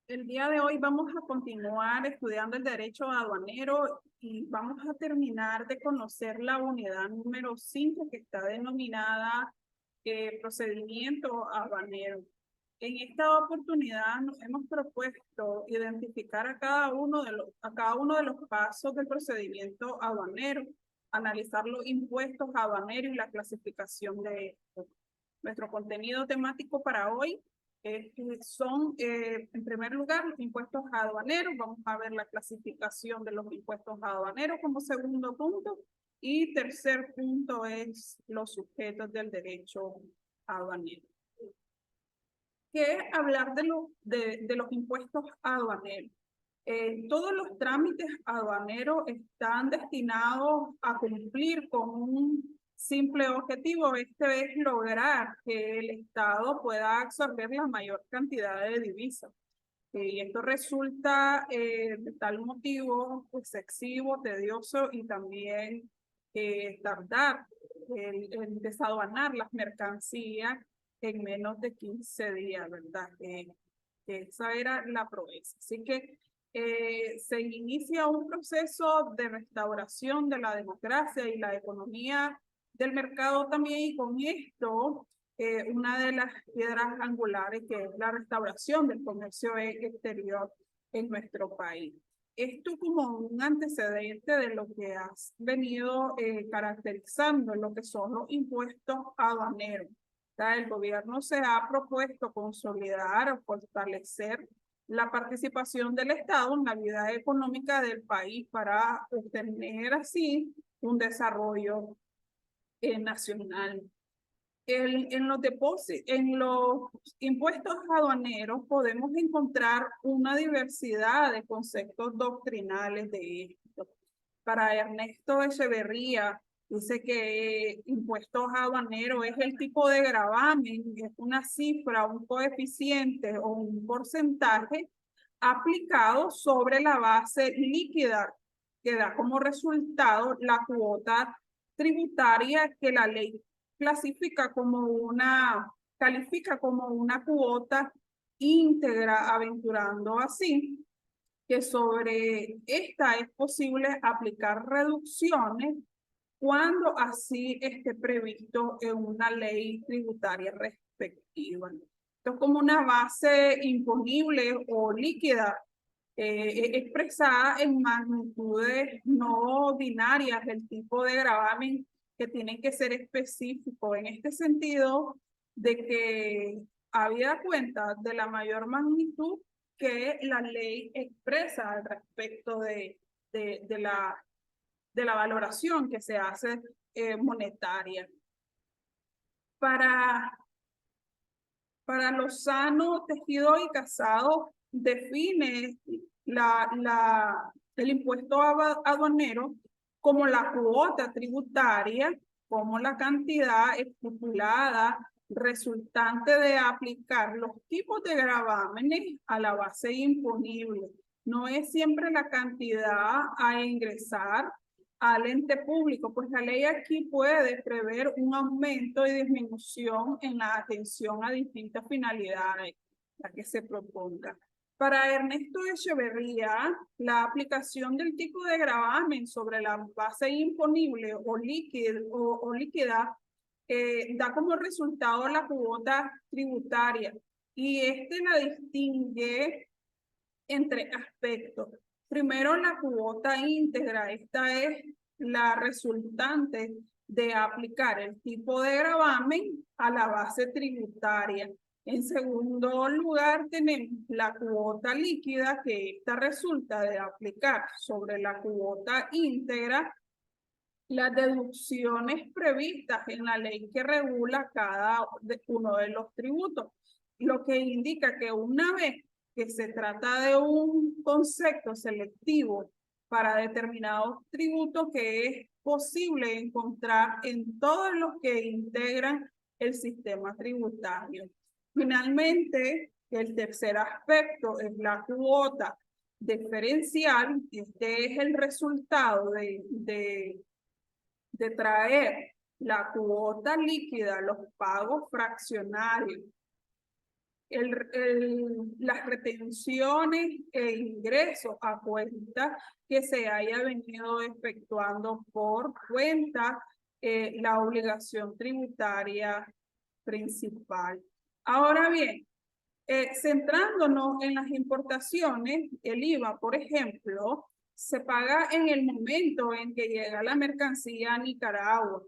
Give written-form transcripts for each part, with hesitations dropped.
El día de hoy vamos a continuar estudiando el derecho aduanero y vamos a terminar de conocer la unidad número 5 que está denominada procedimiento aduanero. En esta oportunidad nos hemos propuesto identificar a cada uno de los pasos del procedimiento aduanero, analizar los impuestos aduaneros y la clasificación de estos. Nuestro contenido temático para hoy son, en primer lugar, los impuestos aduaneros. Vamos a ver la clasificación de los impuestos aduaneros como segundo punto. Y tercer punto es los sujetos del derecho aduanero. ¿Qué es hablar de los impuestos aduaneros? Todos los trámites aduaneros están destinados a cumplir con un simple objetivo. Este es lograr que el Estado pueda absorber la mayor cantidad de divisas. Y esto resulta de tal motivo pues, excesivo, tedioso y también tardar en desaduanar las mercancías en menos de 15 días, ¿verdad? Que esa era la proeza. Así que se inicia un proceso de restauración de la democracia y la economía del mercado también, y con esto una de las piedras angulares que es la restauración del comercio exterior en nuestro país. Esto como un antecedente de lo que ha venido caracterizando lo que son los impuestos aduaneros. El gobierno se ha propuesto consolidar o fortalecer la participación del Estado en la vida económica del país para obtener así un desarrollo nacional. En los impuestos aduaneros podemos encontrar una diversidad de conceptos doctrinales de esto. Para Ernesto Echeverría, dice que impuestos aduaneros es el tipo de gravamen, es una cifra, un coeficiente o un porcentaje aplicado sobre la base líquida que da como resultado la cuota tributaria que la ley califica como una cuota íntegra, aventurando así que sobre esta es posible aplicar reducciones cuando así esté previsto en una ley tributaria respectiva. Esto es como una base imponible o líquida expresada en magnitudes no binarias del tipo de gravamen que tienen que ser específicos en este sentido de que habida cuenta de la mayor magnitud que la ley expresa al respecto de la valoración que se hace monetaria. Para, para Lozano, Tejido y Casado define el impuesto aduanero como la cuota tributaria, como la cantidad estipulada resultante de aplicar los tipos de gravámenes a la base imponible. No es siempre la cantidad a ingresar al ente público, pues la ley aquí puede prever un aumento y disminución en la atención a distintas finalidades la que se proponga. Para Ernesto Echeverría, la aplicación del tipo de gravamen sobre la base imponible o líquida da como resultado la cuota tributaria, y este la distingue entre aspectos. Primero, la cuota íntegra. Esta es la resultante de aplicar el tipo de gravamen a la base tributaria. En segundo lugar, tenemos la cuota líquida, que esta resulta de aplicar sobre la cuota íntegra las deducciones previstas en la ley que regula cada uno de los tributos, lo que indica que una vez que se trata de un concepto selectivo para determinados tributos que es posible encontrar en todos los que integran el sistema tributario. Finalmente, el tercer aspecto es la cuota diferencial. Este es el resultado de traer la cuota líquida, los pagos fraccionarios las retenciones e ingresos a cuenta que se haya venido efectuando por cuenta la obligación tributaria principal. Ahora bien, centrándonos en las importaciones, el IVA, por ejemplo, se paga en el momento en que llega la mercancía a Nicaragua.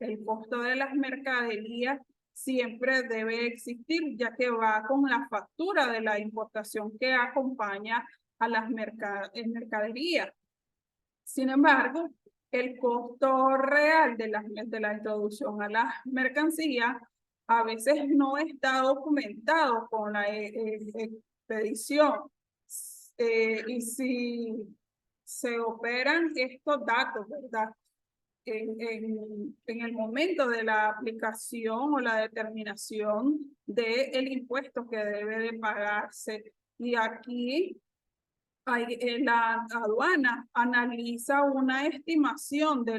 El costo de las mercaderías siempre debe existir, ya que va con la factura de la importación que acompaña a las mercaderías. Sin embargo, el costo real de la introducción a las mercancías a veces no está documentado con la expedición. Y si se operan estos datos, ¿verdad? En el momento de la aplicación o la determinación del impuesto que debe de pagarse. Y aquí la aduana analiza una estimación de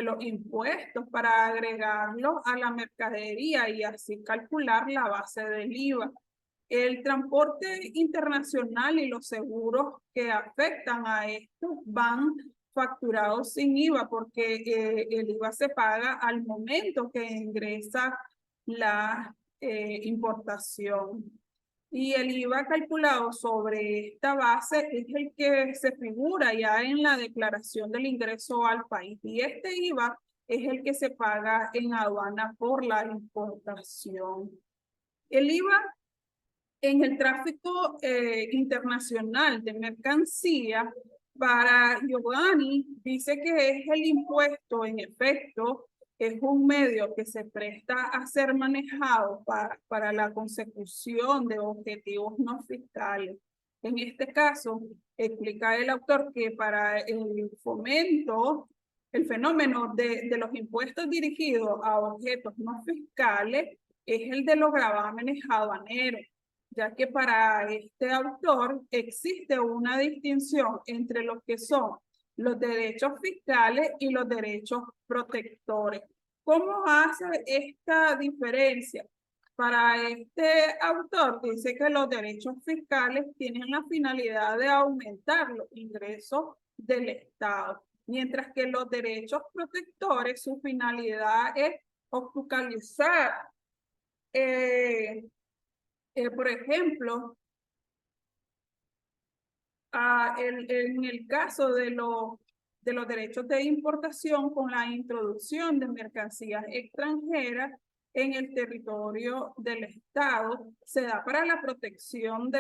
los impuestos para agregarlos a la mercadería y así calcular la base del IVA. El transporte internacional y los seguros que afectan a esto van facturados sin IVA porque el IVA se paga al momento que ingresa la importación. Y el IVA calculado sobre esta base es el que se figura ya en la declaración del ingreso al país. Y este IVA es el que se paga en aduana por la importación. El IVA en el tráfico internacional de mercancías, para Giovanni, dice que es el impuesto, en efecto, es un medio que se presta a ser manejado para la consecución de objetivos no fiscales. En este caso, explica el autor que para el fomento, el fenómeno de los impuestos dirigidos a objetos no fiscales es el de los gravámenes aduaneros, ya que para este autor existe una distinción entre lo que son los derechos fiscales y los derechos protectores. ¿Cómo hace esta diferencia? Para este autor dice que los derechos fiscales tienen la finalidad de aumentar los ingresos del Estado, mientras que los derechos protectores, su finalidad es obstaculizar por ejemplo, en el caso de los derechos de importación con la introducción de mercancías extranjeras en el territorio del Estado, se da para la protección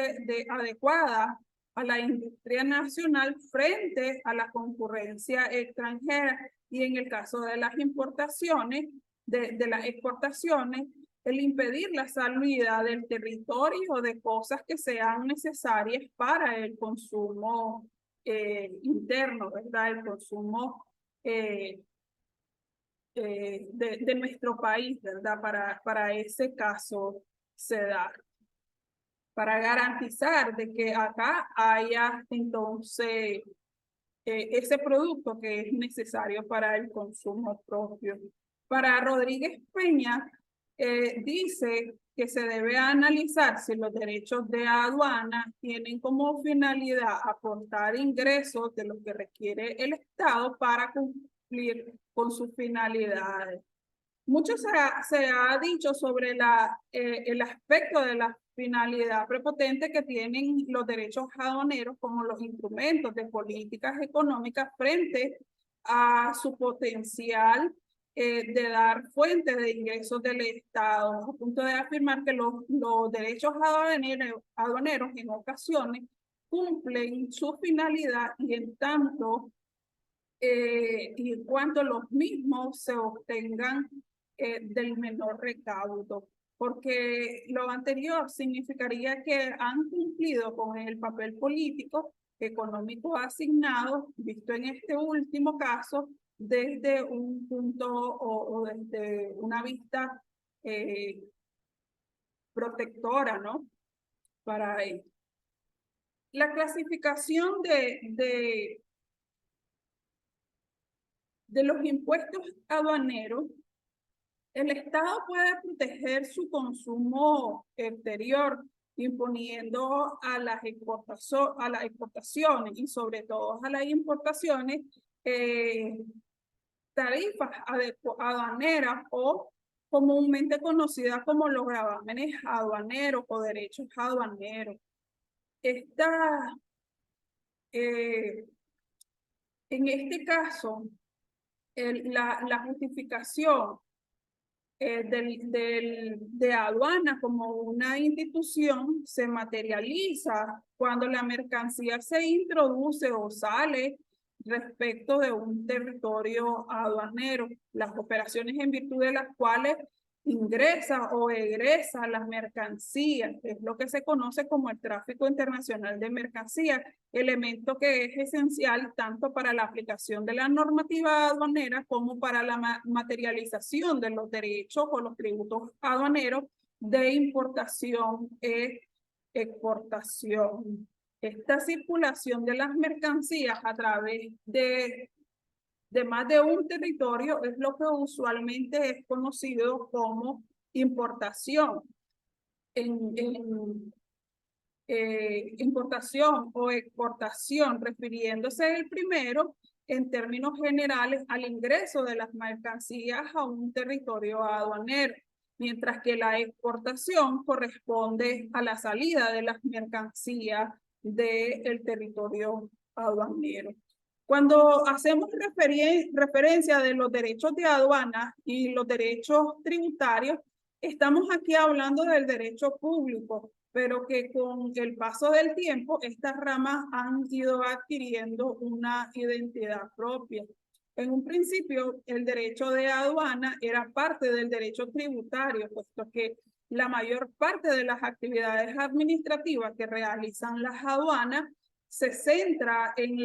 adecuada a la industria nacional frente a la concurrencia extranjera. Y en el caso de las importaciones, de las exportaciones, el impedir la salida del territorio de cosas que sean necesarias para el consumo interno, ¿verdad? El consumo de nuestro país, ¿verdad? Para ese caso se da. Para garantizar de que acá haya entonces ese producto que es necesario para el consumo propio. Para Rodríguez Peña, dice que se debe analizar si los derechos de aduana tienen como finalidad aportar ingresos de lo que requiere el Estado para cumplir con sus finalidades. Mucho se ha dicho sobre el aspecto de la finalidad prepotente que tienen los derechos aduaneros como los instrumentos de políticas económicas frente a su potencial de dar fuentes de ingresos del Estado, a punto de afirmar que los derechos aduaneros en ocasiones cumplen su finalidad y en tanto y en cuanto los mismos se obtengan del menor recaudo, porque lo anterior significaría que han cumplido con el papel político económico asignado, visto en este último caso, desde un punto o desde una vista protectora, ¿no? Para ello. La clasificación de los impuestos aduaneros El Estado puede proteger su consumo exterior imponiendo a las exportaciones y sobre todo a las importaciones tarifas aduaneras o comúnmente conocidas como los gravámenes aduaneros o derechos aduaneros. Esta, en este caso, la justificación de aduana como una institución se materializa cuando la mercancía se introduce o sale respecto de un territorio aduanero. Las operaciones en virtud de las cuales ingresa o egresa las mercancías, es lo que se conoce como el tráfico internacional de mercancías, elemento que es esencial tanto para la aplicación de la normativa aduanera como para la materialización de los derechos o los tributos aduaneros de importación e exportación. Esta circulación de las mercancías a través de más de un territorio es lo que usualmente es conocido como importación. Importación o exportación, refiriéndose el primero en términos generales al ingreso de las mercancías a un territorio aduanero, mientras que la exportación corresponde a la salida de las mercancías del territorio aduanero. Cuando hacemos referencia de los derechos de aduana y los derechos tributarios, estamos aquí hablando del derecho público, pero que con el paso del tiempo estas ramas han ido adquiriendo una identidad propia. En un principio, el derecho de aduana era parte del derecho tributario, puesto que la mayor parte de las actividades administrativas que realizan las aduanas se centra en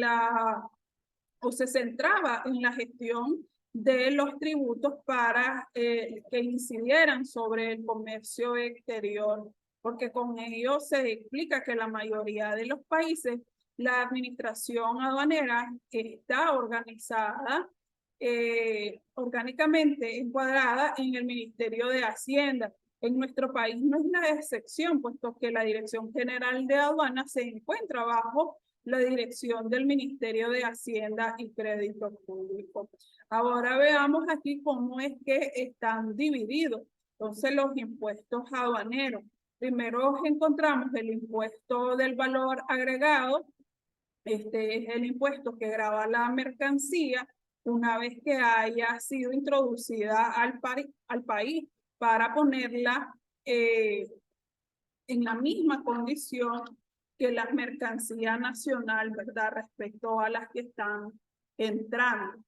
se centraba en la gestión de los tributos para que incidieran sobre el comercio exterior, porque con ello se explica que la mayoría de los países la administración aduanera está organizada, orgánicamente encuadrada en el Ministerio de Hacienda. En nuestro país no es la excepción, puesto que la Dirección General de Aduanas se encuentra bajo la dirección del Ministerio de Hacienda y Crédito Público. Ahora veamos aquí cómo es que están divididos. Entonces, los impuestos aduaneros. Primero encontramos el impuesto del valor agregado. Este es el impuesto que grava la mercancía una vez que haya sido introducida al país para ponerla en la misma condición que la mercancía nacional, ¿verdad? Respecto a las que están entrando.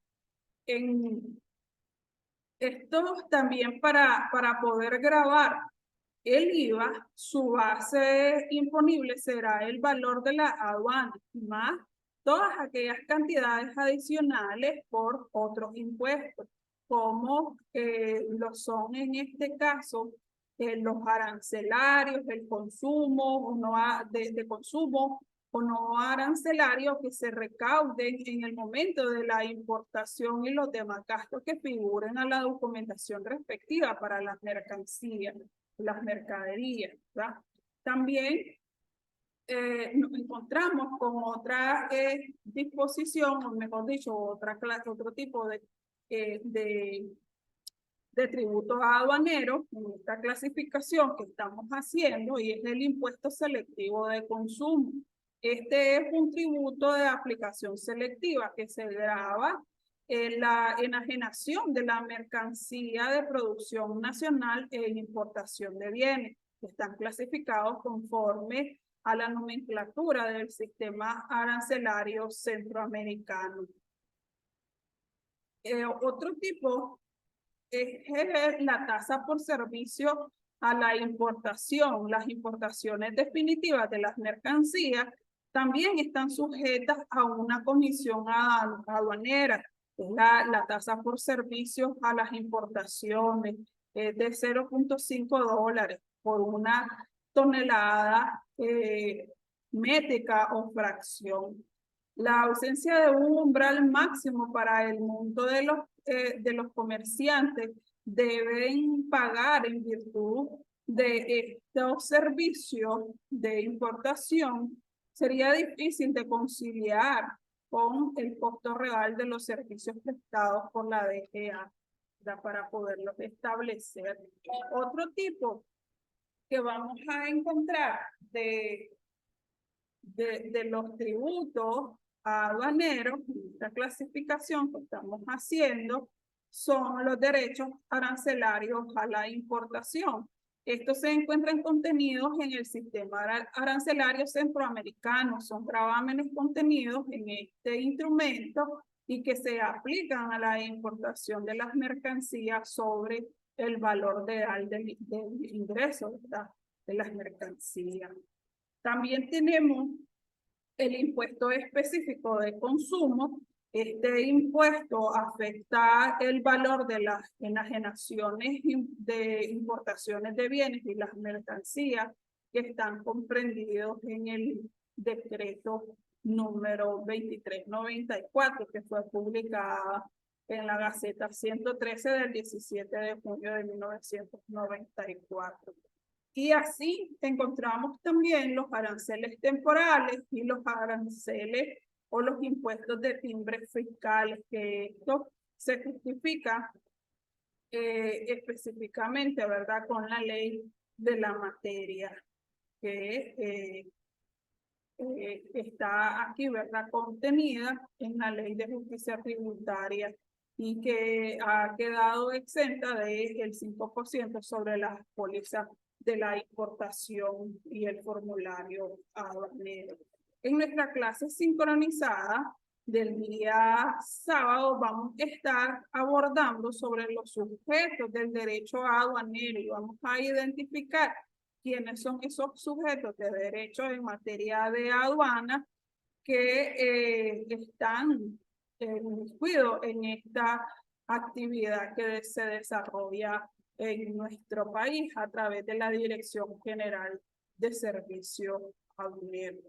Esto también para poder grabar el IVA, su base imponible será el valor de la aduana, más todas aquellas cantidades adicionales por otros impuestos, como lo son en este caso los arancelarios, el consumo o no de consumo o no arancelario que se recauden en el momento de la importación y los demás gastos que figuren a la documentación respectiva para las mercancías, las mercaderías, ¿verdad? También nos encontramos con otra disposición, o mejor dicho, otro tipo de tributos aduaneros en esta clasificación que estamos haciendo, y es el impuesto selectivo de consumo. Este es un tributo de aplicación selectiva que se grava en la enajenación de la mercancía de producción nacional e importación de bienes, que están clasificados conforme a la nomenclatura del sistema arancelario centroamericano. Otro tipo es la tasa por servicio a la importación. Las importaciones definitivas de las mercancías también están sujetas a una comisión aduanera. Es la tasa por servicios a las importaciones de $0.5 por una tonelada métrica o fracción. La ausencia de un umbral máximo para el monto de los comerciantes deben pagar en virtud de estos servicios de importación, sería difícil de conciliar con el costo real de los servicios prestados por la DGA, ¿verdad? Para poderlos establecer. Otro tipo que vamos a encontrar de los tributos aduaneros, esta clasificación que estamos haciendo, son los derechos arancelarios a la importación. Estos se encuentran contenidos en el sistema arancelario centroamericano, son gravámenes contenidos en este instrumento y que se aplican a la importación de las mercancías sobre el valor real del ingreso, ¿verdad?, de las mercancías. También tenemos el impuesto específico de consumo. Este impuesto afecta el valor de las enajenaciones de importaciones de bienes y las mercancías que están comprendidos en el decreto número 2394, que fue publicada en la Gaceta 113 del 17 de junio de 1994. Y así encontramos también los aranceles temporales y los aranceles o los impuestos de timbre fiscales, que esto se justifica específicamente, ¿verdad?, con la ley de la materia, que está aquí, ¿verdad?, contenida en la ley de justicia tributaria y que ha quedado exenta del 5% sobre las pólizas de la importación y el formulario aduanero. En nuestra clase sincronizada del día sábado vamos a estar abordando sobre los sujetos del derecho aduanero y vamos a identificar quiénes son esos sujetos de derecho en materia de aduana que están incluidos en esta actividad que se desarrolla en nuestro país a través de la Dirección General de Servicios Aduaneros.